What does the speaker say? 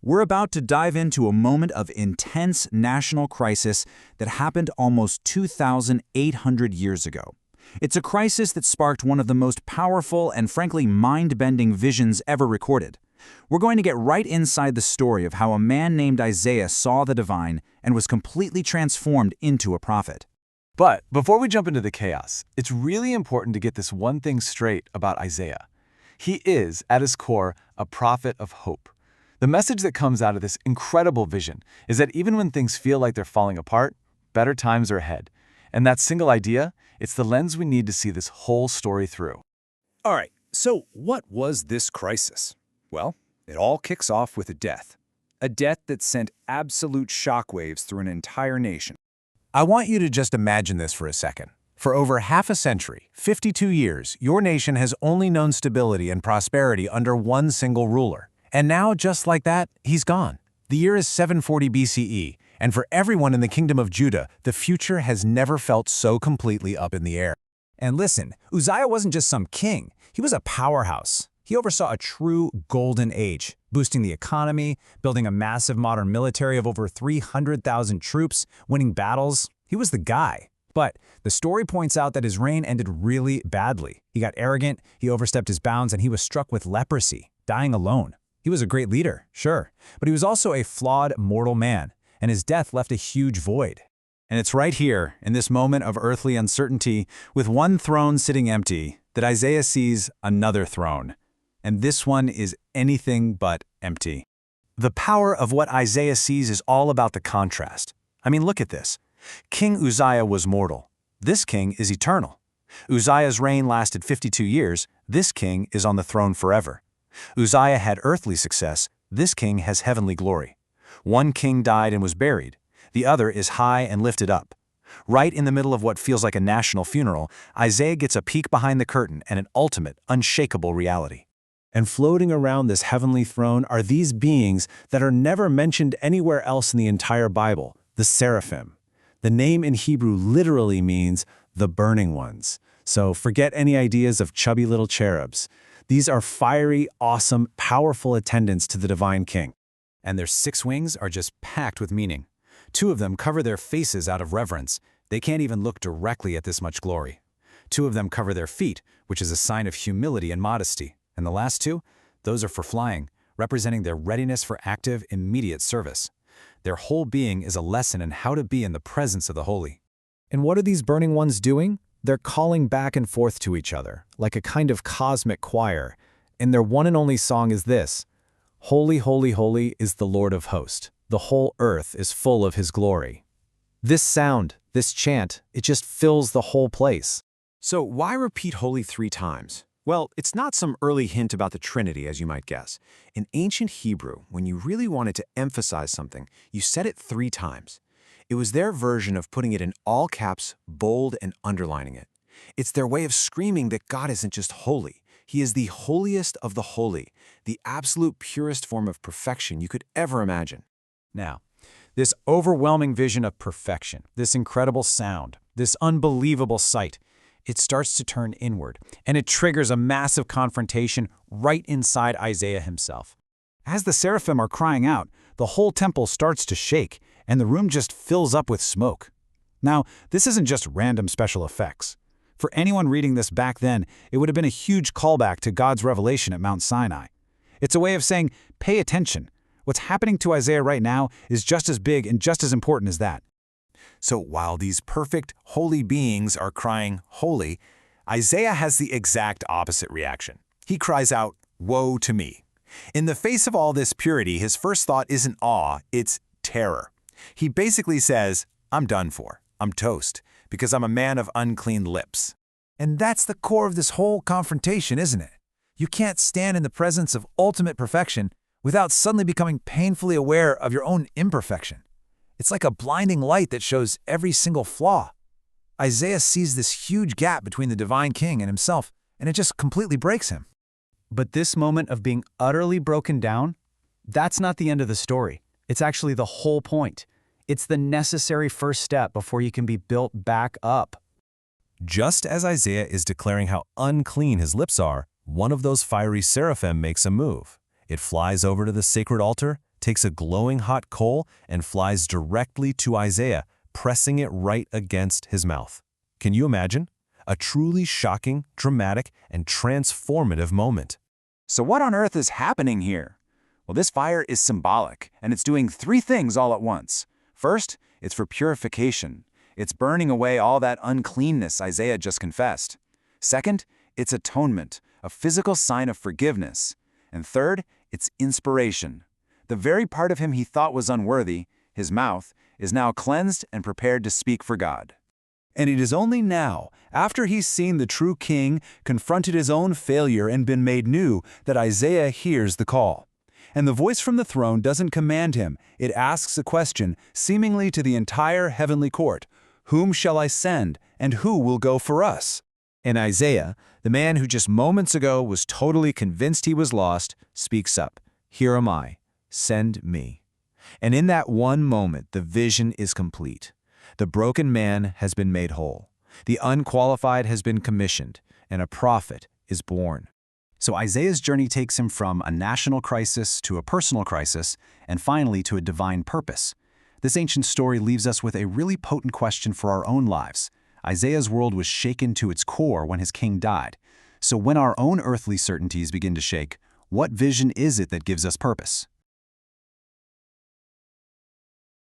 We're about to dive into a moment of intense national crisis that happened almost 2,800 years ago. It's a crisis that sparked one of the most powerful and frankly mind-bending visions ever recorded. We're going to get right inside the story of how a man named Isaiah saw the divine and was completely transformed into a prophet. But before we jump into the chaos, it's really important to get this one thing straight about Isaiah. He is, at his core, a prophet of hope. The message that comes out of this incredible vision is that even when things feel like they're falling apart, better times are ahead. And that single idea, it's the lens we need to see this whole story through. All right, so what was this crisis? Well, it all kicks off with a death. A death that sent absolute shockwaves through an entire nation. I want you to just imagine this for a second. For over half a century, 52 years, your nation has only known stability and prosperity under one single ruler. And now, just like that, he's gone. The year is 740 BCE, and for everyone in the kingdom of Judah, the future has never felt so completely up in the air. And listen, Uzziah wasn't just some king. He was a powerhouse. He oversaw a true golden age, boosting the economy, building a massive modern military of over 300,000 troops, winning battles. He was the guy. But the story points out that his reign ended really badly. He got arrogant, he overstepped his bounds, and he was struck with leprosy, dying alone. He was a great leader, sure, but he was also a flawed mortal man, and his death left a huge void. And it's right here, in this moment of earthly uncertainty, with one throne sitting empty, that Isaiah sees another throne. And this one is anything but empty. The power of what Isaiah sees is all about the contrast. I mean, look at this. King Uzziah was mortal. This king is eternal. Uzziah's reign lasted 52 years. This king is on the throne forever. Uzziah had earthly success. This king has heavenly glory. One king died and was buried. The other is high and lifted up. Right in the middle of what feels like a national funeral, Isaiah gets a peek behind the curtain and an ultimate, unshakable reality. And floating around this heavenly throne are these beings that are never mentioned anywhere else in the entire Bible, the seraphim. The name in Hebrew literally means the burning ones. So forget any ideas of chubby little cherubs. These are fiery, awesome, powerful attendants to the divine king. And their 6 wings are just packed with meaning. 2 of them cover their faces out of reverence. They can't even look directly at this much glory. 2 of them cover their feet, which is a sign of humility and modesty. And the last 2, those are for flying, representing their readiness for active, immediate service. Their whole being is a lesson in how to be in the presence of the holy. And what are these burning ones doing? They're calling back and forth to each other, like a kind of cosmic choir. And their one and only song is this: Holy, holy, holy is the Lord of hosts. The whole earth is full of his glory. This sound, this chant, it just fills the whole place. So why repeat holy 3 times? Well, it's not some early hint about the Trinity, as you might guess. In ancient Hebrew, when you really wanted to emphasize something, you said it 3 times. It was their version of putting it in all caps, bold, and underlining it. It's their way of screaming that God isn't just holy. He is the holiest of the holy, the absolute purest form of perfection you could ever imagine. Now, this overwhelming vision of perfection, this incredible sound, this unbelievable sight, it starts to turn inward, and it triggers a massive confrontation right inside Isaiah himself. As the seraphim are crying out, the whole temple starts to shake, and the room just fills up with smoke. Now, this isn't just random special effects. For anyone reading this back then, it would have been a huge callback to God's revelation at Mount Sinai. It's a way of saying, pay attention. What's happening to Isaiah right now is just as big and just as important as that. So while these perfect, holy beings are crying, holy, Isaiah has the exact opposite reaction. He cries out, woe to me. In the face of all this purity, his first thought isn't awe, it's terror. He basically says, I'm done for. I'm toast, because I'm a man of unclean lips. And that's the core of this whole confrontation, isn't it? You can't stand in the presence of ultimate perfection without suddenly becoming painfully aware of your own imperfection. It's like a blinding light that shows every single flaw. Isaiah sees this huge gap between the divine king and himself, and it just completely breaks him. But this moment of being utterly broken down, that's not the end of the story. It's actually the whole point. It's the necessary first step before you can be built back up. Just as Isaiah is declaring how unclean his lips are, one of those fiery seraphim makes a move. It flies over to the sacred altar, takes a glowing hot coal and flies directly to Isaiah, pressing it right against his mouth. Can you imagine? A truly shocking, dramatic, and transformative moment. So what on earth is happening here? Well, this fire is symbolic, and it's doing three things all at once. First, it's for purification. It's burning away all that uncleanness Isaiah just confessed. Second, it's atonement, a physical sign of forgiveness. And third, it's inspiration. The very part of him he thought was unworthy, his mouth, is now cleansed and prepared to speak for God. And it is only now, after he's seen the true king, confronted his own failure and been made new, that Isaiah hears the call. And the voice from the throne doesn't command him, it asks a question, seemingly to the entire heavenly court. Whom shall I send, and who will go for us? And Isaiah, the man who just moments ago was totally convinced he was lost, speaks up. Here am I, send me. And in that one moment, the vision is complete. The broken man has been made whole. The unqualified has been commissioned, and a prophet is born. So Isaiah's journey takes him from a national crisis to a personal crisis, and finally to a divine purpose. This ancient story leaves us with a really potent question for our own lives. Isaiah's world was shaken to its core when his king died. So when our own earthly certainties begin to shake, what vision is it that gives us purpose?